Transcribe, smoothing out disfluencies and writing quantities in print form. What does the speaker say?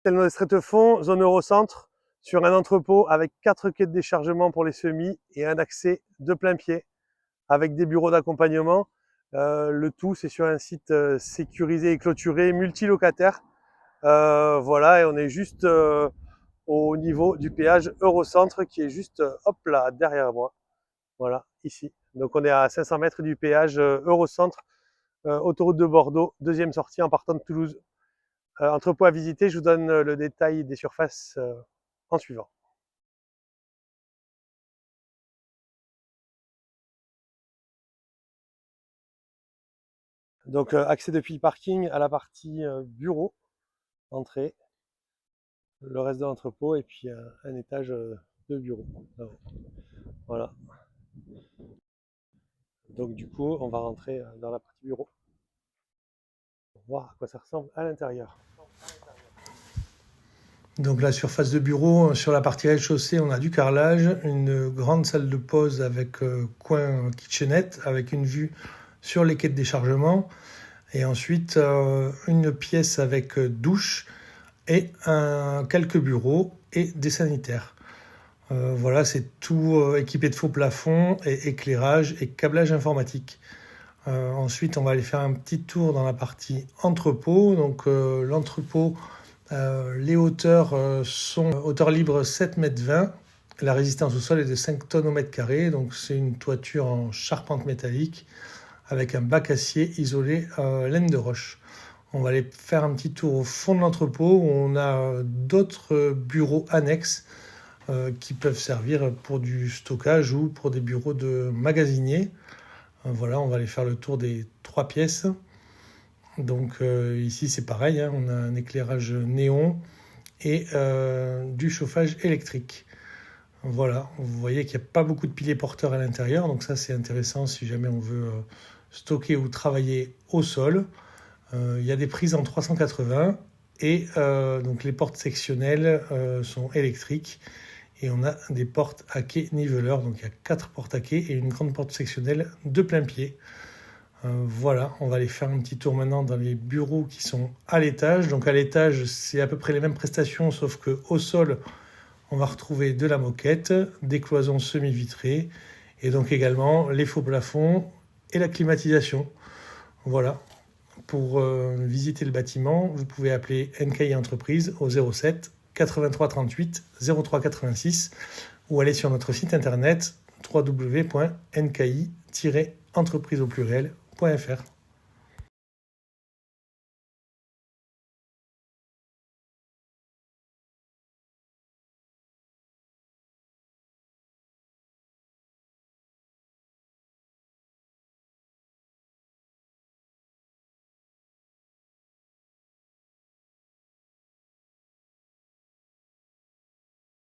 Tellement de Stretefond, zone Eurocentre, sur un entrepôt avec 4 quais de déchargement pour les semis et un accès de plein pied avec des bureaux d'accompagnement. Le tout, c'est sur un site sécurisé et clôturé, multilocataire. Voilà, et on est juste au niveau du péage Eurocentre qui est juste hop là, derrière moi. Voilà, ici. Donc on est à 500 mètres du péage Eurocentre, autoroute de Bordeaux, deuxième sortie en partant de Toulouse. Entrepôt à visiter, je vous donne le détail des surfaces en suivant. Donc accès depuis le parking à la partie bureau, entrée, le reste de l'entrepôt et puis un étage de bureau. Voilà. Donc du coup, on va rentrer dans la partie bureau pour voir à quoi ça ressemble à l'intérieur. Donc la surface de bureau, sur la partie rez-de-chaussée, on a du carrelage, une grande salle de pause avec coin kitchenette, avec une vue sur les quais de déchargement, et ensuite une pièce avec douche et quelques bureaux et des sanitaires. Voilà, c'est tout équipé de faux plafonds et éclairage et câblage informatique. Ensuite, on va aller faire un petit tour dans la partie entrepôt. Donc l'entrepôt, les hauteurs sont hauteur libre 7,20 m. La résistance au sol est de 5 tonnes au mètre carré. Donc c'est une toiture en charpente métallique avec un bac acier isolé laine de roche. On va aller faire un petit tour au fond de l'entrepôt où on a d'autres bureaux annexes qui peuvent servir pour du stockage ou pour des bureaux de magasiniers. Voilà, on va aller faire le tour des 3 pièces. Donc ici c'est pareil, hein, on a un éclairage néon et du chauffage électrique. Voilà, vous voyez qu'il n'y a pas beaucoup de piliers porteurs à l'intérieur, donc ça c'est intéressant si jamais on veut stocker ou travailler au sol. Il y a des prises en 380 et donc les portes sectionnelles sont électriques. Et on a des portes à quai niveleur, donc il y a 4 portes à quai et une grande porte sectionnelle de plein pied. Voilà, on va aller faire un petit tour maintenant dans les bureaux qui sont à l'étage. Donc à l'étage, c'est à peu près les mêmes prestations, sauf qu'au sol, on va retrouver de la moquette, des cloisons semi-vitrées, et donc également les faux plafonds et la climatisation. Voilà. Pour visiter le bâtiment, vous pouvez appeler NKI Entreprise au 07 83 38 03 86 ou aller sur notre site internet www.nki-entreprise.fr.